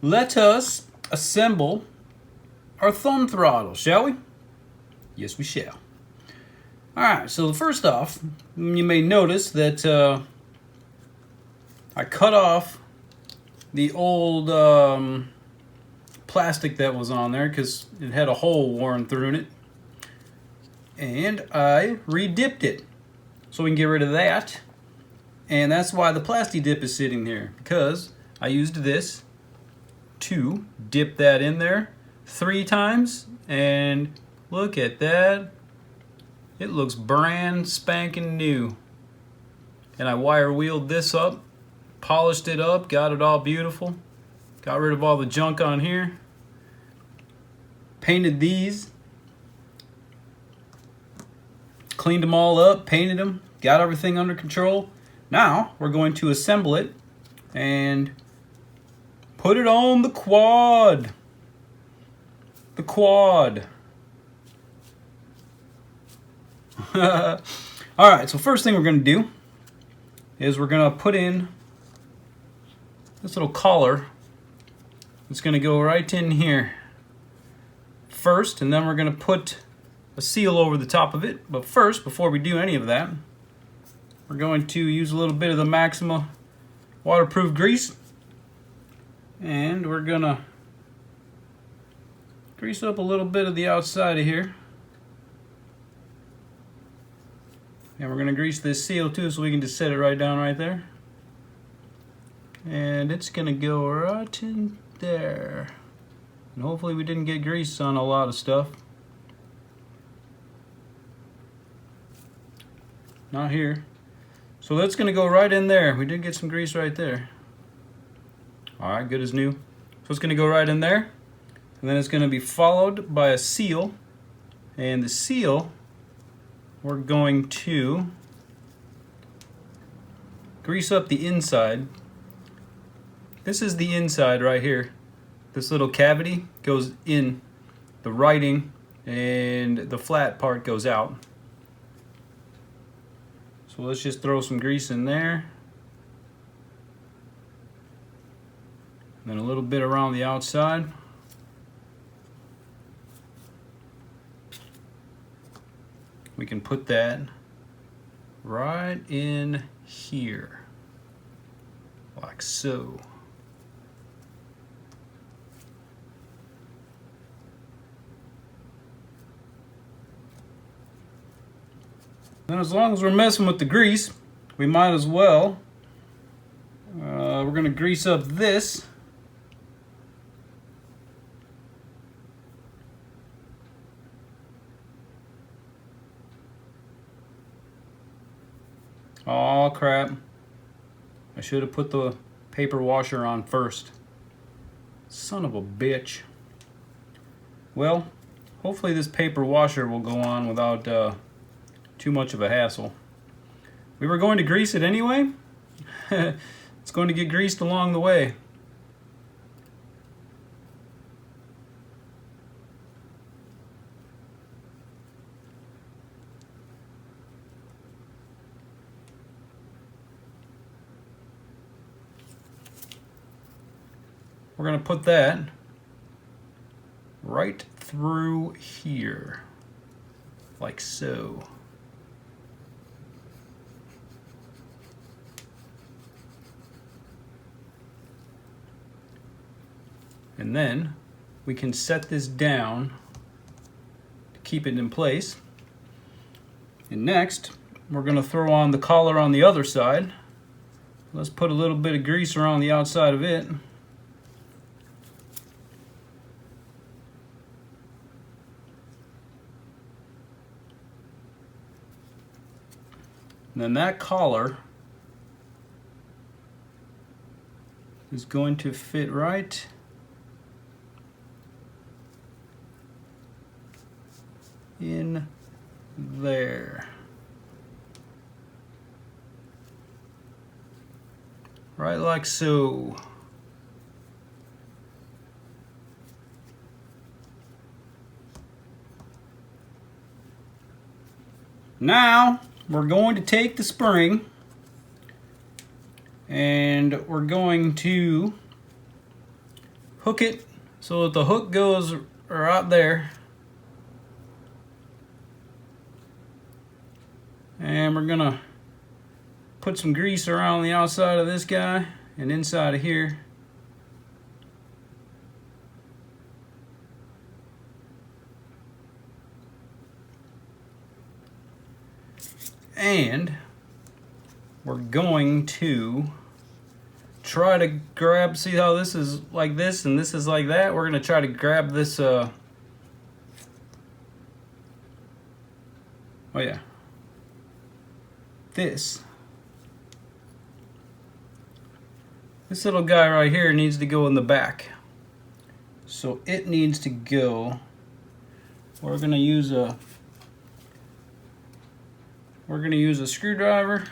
let us assemble our thumb throttle, shall we? Yes, we shall. Alright, so first off, you may notice that I cut off the old plastic that was on there because it had a hole worn through it. And I re-dipped it so we can get rid of that. And that's why the plasti dip is sitting here, because I used this to dip that in there 3 times, and look at that. It looks brand spanking new. And I wire wheeled this up, polished it up, got it all beautiful, got rid of all the junk on here, painted these, cleaned them all up, painted them, got everything under control. Now we're going to assemble it and put it on the quad. The quad. Alright, so first thing we're going to do is we're going to put in this little collar. It's going to go right in here first, and then we're going to put a seal over the top of it. But first, before we do any of that, we're going to use a little bit of the Maxima waterproof grease, and we're going to grease up a little bit of the outside of here. And we're going to grease this seal too, so we can just set it right down right there. And it's going to go right in there. And hopefully we didn't get grease on a lot of stuff. Not here. So that's going to go right in there. We did get some grease right there. Alright, good as new. So it's going to go right in there. And then it's going to be followed by a seal. And the seal, we're going to grease up the inside. This is the inside right here. This little cavity goes in the writing and the flat part goes out. So let's just throw some grease in there. And then a little bit around the outside. We can put that right in here, like so. Then as long as we're messing with the grease, we might as well, we're going to grease up this. Oh crap, I should have put the paper washer on first. Son of a bitch. Well, hopefully this paper washer will go on without too much of a hassle. We were going to grease it anyway. It's going to get greased along the way. We're going to put that right through here, like so. And then we can set this down to keep it in place. And next, we're going to throw on the collar on the other side. Let's put a little bit of grease around the outside of it. And then that collar is going to fit right in there. Right like so. Now we're going to take the spring and we're going to hook it so that the hook goes right there. And we're gonna put some grease around the outside of this guy and inside of here. And we're going to try to grab, see how this is like this and this is like that? We're gonna try to grab this, oh yeah, this little guy right here needs to go in the back. So it needs to go, we're gonna use a screwdriver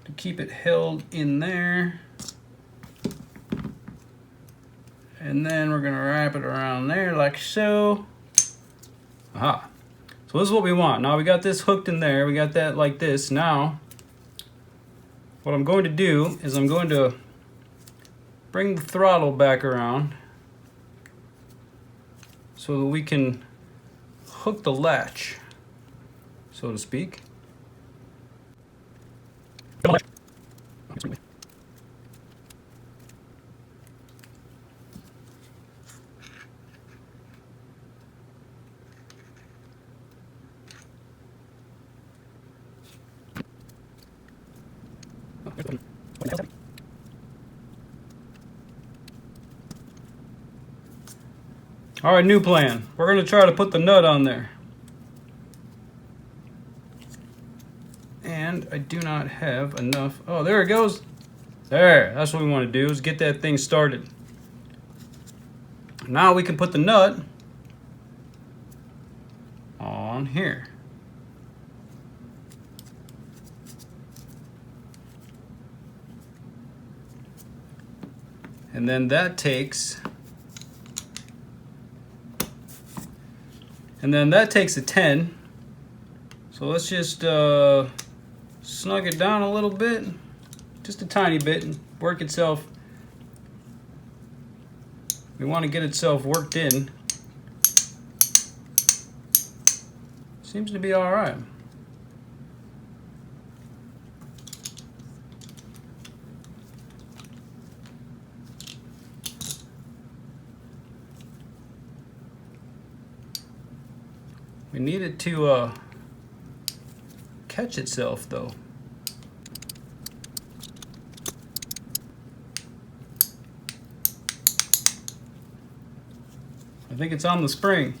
to keep it held in there. And then we're gonna wrap it around there like so. Aha. So this is what we want. Now we got this hooked in there. We got that like this. Now, what I'm going to do is I'm going to bring the throttle back around so that we can hook the latch, so to speak. All right, new plan. We're going to try to put the nut on there. And I do not have enough. Oh, there it goes. There, that's what we want to do, is get that thing started. Now we can put the nut on here. And then that takes a 10. So let's just snug it down a little bit, just a tiny bit, and work itself. We want to get itself worked in. Seems to be all right. We need it to catch itself though. I think it's on the spring.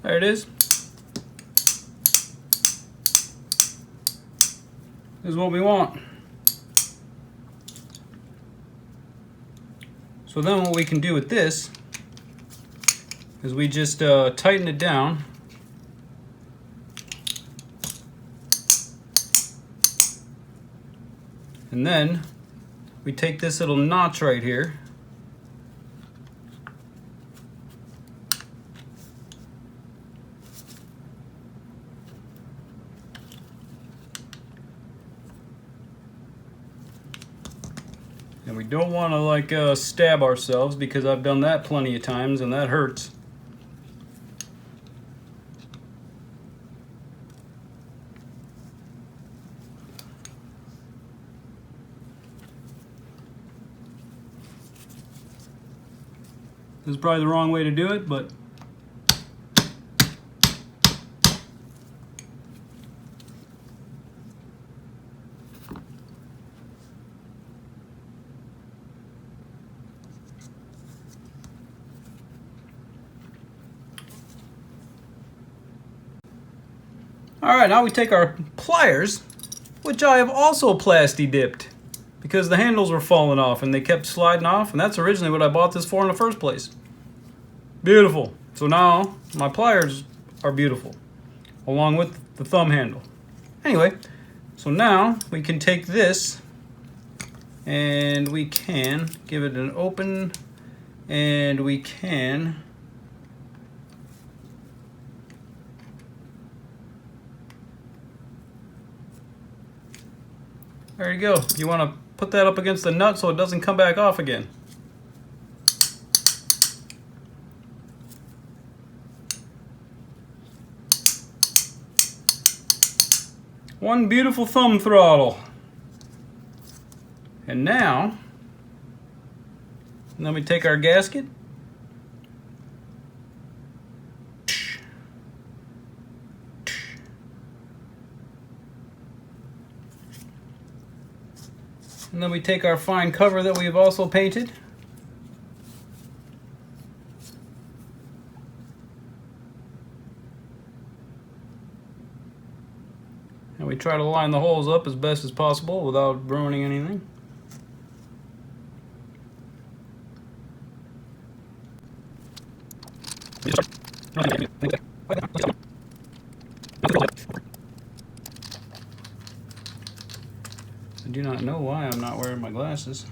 There it is. This is what we want. So then what we can do with this is we just tighten it down. And then we take this little notch right here . And we don't want to like stab ourselves, because I've done that plenty of times and that hurts. This is probably the wrong way to do it, but alright, now we take our pliers, which I have also plasti dipped, because the handles were falling off and they kept sliding off, and that's originally what I bought this for in the first place. Beautiful. So now my pliers are beautiful. along with the thumb handle. Anyway, so now we can take this and we can give it an open, and we can there you go. You want to put that up against the nut so it doesn't come back off again. One beautiful thumb throttle. And now, let me take our gasket. And then we take our fine cover that we've also painted. And we try to line the holes up as best as possible without ruining anything. I do not know why I'm not wearing my glasses.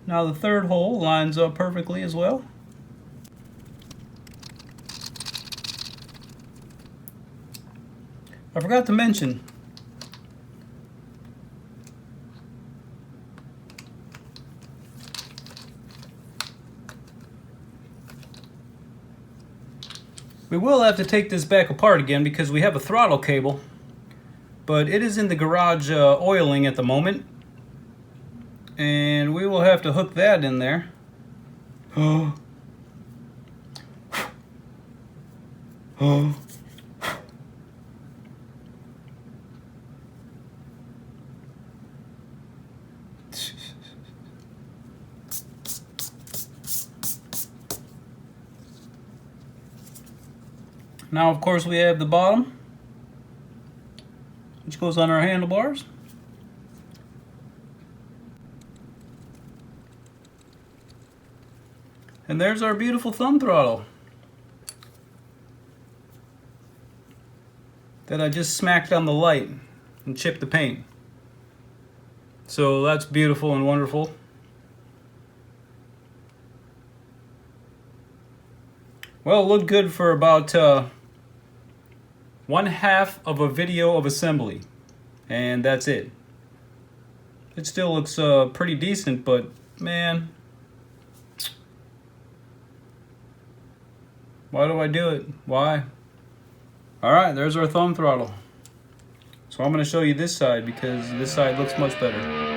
Now the third hole lines up perfectly as well. I forgot to mention, we will have to take this back apart again because we have a throttle cable, but it is in the garage oiling at the moment, and we will have to hook that in there. Oh. Oh. Now, of course, we have the bottom, which goes on our handlebars. And there's our beautiful thumb throttle that I just smacked on the light and chipped the paint. So that's beautiful and wonderful. Well, it looked good for about 1/2 of a video of assembly, and that's it. It still looks pretty decent, but man, why do I do it? Why? Alright, there's our thumb throttle. So I'm going to show you this side because this side looks much better.